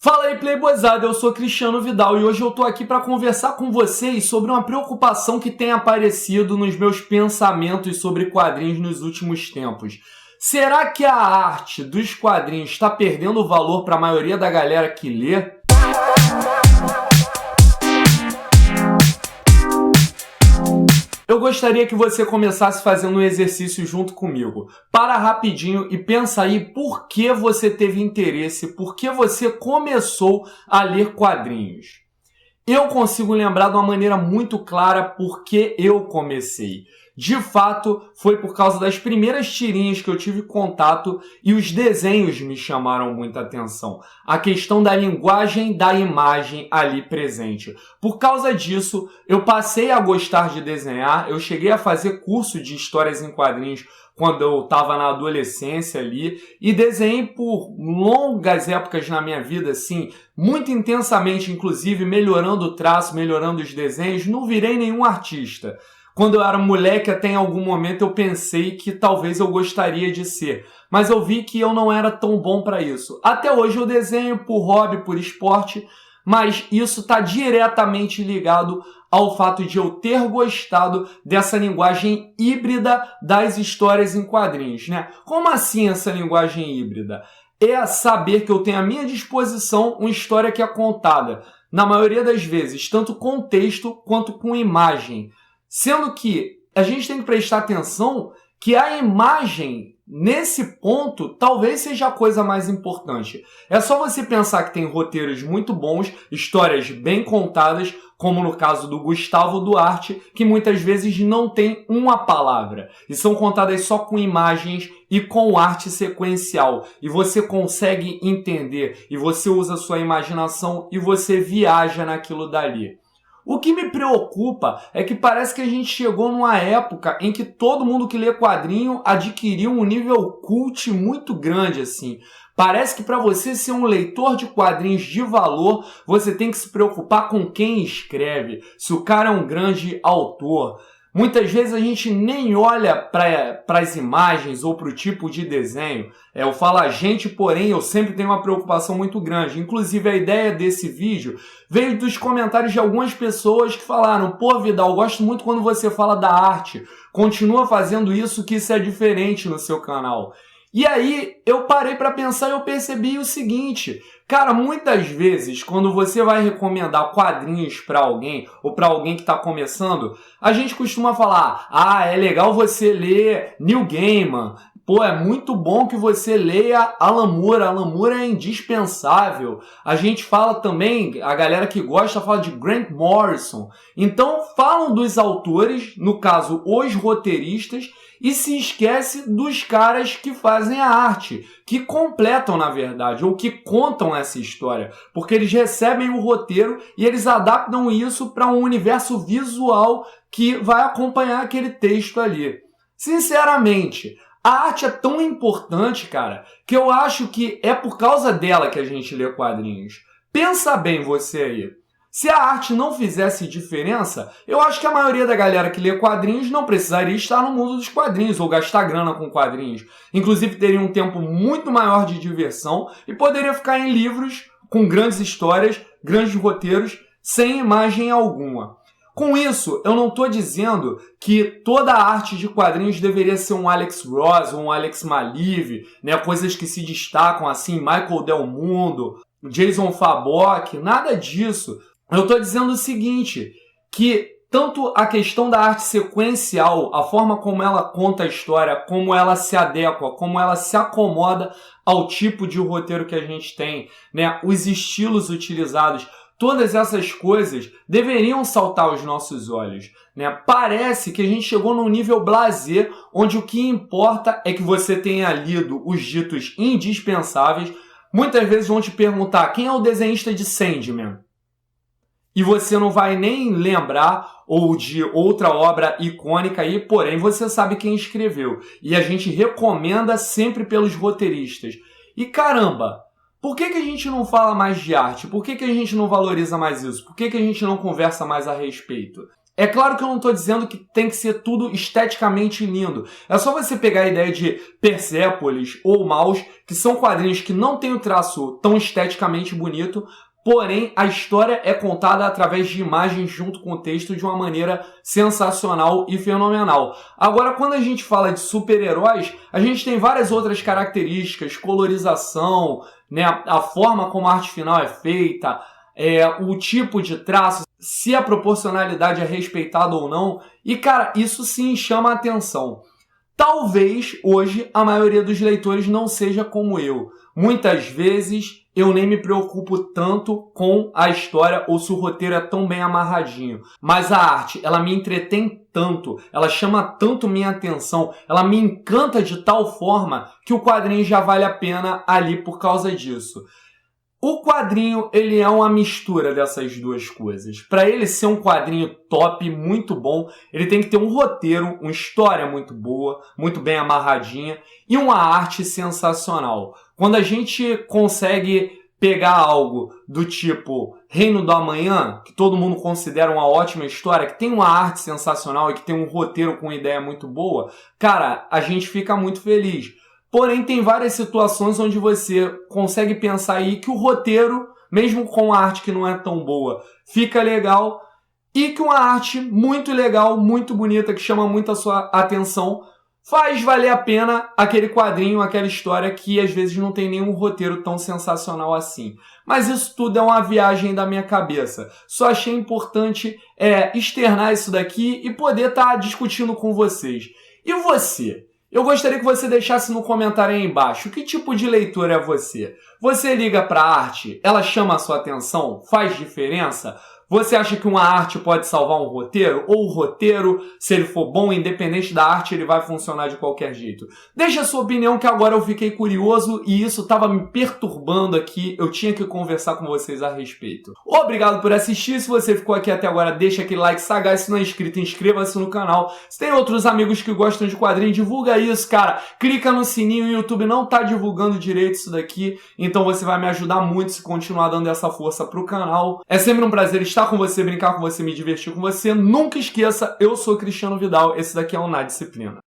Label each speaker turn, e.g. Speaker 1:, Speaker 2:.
Speaker 1: Fala aí, Playboyzada, eu sou Cristiano Vidal e hoje eu tô aqui para conversar com vocês sobre uma preocupação que tem aparecido nos meus pensamentos sobre quadrinhos nos últimos tempos. Será que a arte dos quadrinhos está perdendo valor para a maioria da galera que lê? Eu gostaria que você começasse fazendo um exercício junto comigo. Para rapidinho e pensa aí por que você teve interesse, por que você começou a ler quadrinhos. Eu consigo lembrar de uma maneira muito clara por que eu comecei. De fato, foi por causa das primeiras tirinhas que eu tive contato e os desenhos me chamaram muita atenção. A questão da linguagem da imagem ali presente. Por causa disso, eu passei a gostar de desenhar, eu cheguei a fazer curso de histórias em quadrinhos quando eu estava na adolescência ali e desenhei por longas épocas na minha vida, assim, muito intensamente, inclusive melhorando o traço, melhorando os desenhos, não virei nenhum artista. Quando eu era moleque, até em algum momento eu pensei que talvez eu gostaria de ser, mas eu vi que eu não era tão bom para isso. Até hoje eu desenho por hobby, por esporte, mas isso está diretamente ligado ao fato de eu ter gostado dessa linguagem híbrida das histórias em quadrinhos, né? Como assim essa linguagem híbrida? É saber que eu tenho à minha disposição uma história que é contada, na maioria das vezes, tanto com texto quanto com imagem. Sendo que a gente tem que prestar atenção que a imagem, nesse ponto, talvez seja a coisa mais importante. É só você pensar que tem roteiros muito bons, histórias bem contadas, como no caso do Gustavo Duarte, que muitas vezes não tem uma palavra. E são contadas só com imagens e com arte sequencial. E você consegue entender, e você usa a sua imaginação e você viaja naquilo dali. O que me preocupa é que parece que a gente chegou numa época em que todo mundo que lê quadrinho adquiriu um nível cult muito grande, assim. Parece que para você ser um leitor de quadrinhos de valor, você tem que se preocupar com quem escreve, se o cara é um grande autor. Muitas vezes a gente nem olha para as imagens ou para o tipo de desenho. Eu falo a gente, porém eu sempre tenho uma preocupação muito grande. Inclusive a ideia desse vídeo veio dos comentários de algumas pessoas que falaram: pô, Vidal, eu gosto muito quando você fala da arte. Continua fazendo isso, que isso é diferente no seu canal. E aí eu parei para pensar e eu percebi o seguinte: cara, muitas vezes quando você vai recomendar quadrinhos para alguém ou para alguém que está começando, a gente costuma falar: ah, é legal você ler Neil Gaiman, pô, é muito bom que você leia Alan Moore é indispensável. A gente fala também, a galera que gosta fala de Grant Morrison. Então falam dos autores, no caso os roteiristas, e se esquece dos caras que fazem a arte, que completam, na verdade, ou que contam essa história, porque eles recebem o roteiro e eles adaptam isso para um universo visual que vai acompanhar aquele texto ali. Sinceramente, a arte é tão importante, cara, que eu acho que é por causa dela que a gente lê quadrinhos. Pensa bem você aí. Se a arte não fizesse diferença, eu acho que a maioria da galera que lê quadrinhos não precisaria estar no mundo dos quadrinhos ou gastar grana com quadrinhos. Inclusive teria um tempo muito maior de diversão e poderia ficar em livros com grandes histórias, grandes roteiros, sem imagem alguma. Com isso, eu não estou dizendo que toda a arte de quadrinhos deveria ser um Alex Ross ou um Alex Maliv, né? Coisas que se destacam assim, Michael Del Mundo, Jason Fabok, nada disso. Eu estou dizendo o seguinte, que tanto a questão da arte sequencial, a forma como ela conta a história, como ela se adequa, como ela se acomoda ao tipo de roteiro que a gente tem, né? Os estilos utilizados, todas essas coisas deveriam saltar aos nossos olhos, né? Parece que a gente chegou num nível blasé, onde o que importa é que você tenha lido os ditos indispensáveis. Muitas vezes vão te perguntar: quem é o desenhista de Sandman? E você não vai nem lembrar ou de outra obra icônica aí, porém você sabe quem escreveu. E a gente recomenda sempre pelos roteiristas. E caramba, por que a gente não fala mais de arte? Por que a gente não valoriza mais isso? Por que a gente não conversa mais a respeito? É claro que eu não estou dizendo que tem que ser tudo esteticamente lindo. É só você pegar a ideia de Persépolis ou Maus, que são quadrinhos que não têm o traço tão esteticamente bonito, porém a história é contada através de imagens junto com o texto de uma maneira sensacional e fenomenal. Agora, quando a gente fala de super-heróis, a gente tem várias outras características, colorização, né, a forma como a arte final é feita, o tipo de traço, se a proporcionalidade é respeitada ou não. E, cara, isso sim chama a atenção. Talvez hoje a maioria dos leitores não seja como eu. Muitas vezes eu nem me preocupo tanto com a história ou se o roteiro é tão bem amarradinho. Mas a arte, ela me entretém tanto, ela chama tanto minha atenção, ela me encanta de tal forma que o quadrinho já vale a pena ali por causa disso. O quadrinho, ele é uma mistura dessas duas coisas. Para ele ser um quadrinho top, muito bom, ele tem que ter um roteiro, uma história muito boa, muito bem amarradinha e uma arte sensacional. Quando a gente consegue pegar algo do tipo Reino do Amanhã, que todo mundo considera uma ótima história, que tem uma arte sensacional e que tem um roteiro com ideia muito boa, cara, a gente fica muito feliz. Porém, tem várias situações onde você consegue pensar aí que o roteiro, mesmo com a arte que não é tão boa, fica legal e que uma arte muito legal, muito bonita, que chama muito a sua atenção, faz valer a pena aquele quadrinho, aquela história que às vezes não tem nenhum roteiro tão sensacional assim. Mas isso tudo é uma viagem da minha cabeça. Só achei importante externar isso daqui e poder estar discutindo com vocês. E você? Eu gostaria que você deixasse no comentário aí embaixo que tipo de leitor é você. Você liga para a arte? Ela chama a sua atenção? Faz diferença? Você acha que uma arte pode salvar um roteiro? Ou o roteiro, se ele for bom, independente da arte, ele vai funcionar de qualquer jeito? Deixa a sua opinião que agora eu fiquei curioso e isso estava me perturbando aqui. Eu tinha que conversar com vocês a respeito. Obrigado por assistir. Se você ficou aqui até agora, deixa aquele like sagaz. Se não é inscrito, inscreva-se no canal. Se tem outros amigos que gostam de quadrinhos, divulga isso, cara. Clica no sininho, o YouTube não tá divulgando direito isso daqui. Então você vai me ajudar muito se continuar dando essa força pro canal. É sempre um prazer estar com você, brincar com você, me divertir com você. Nunca esqueça, eu sou Cristiano Vidal, esse daqui é o Na Disciplina.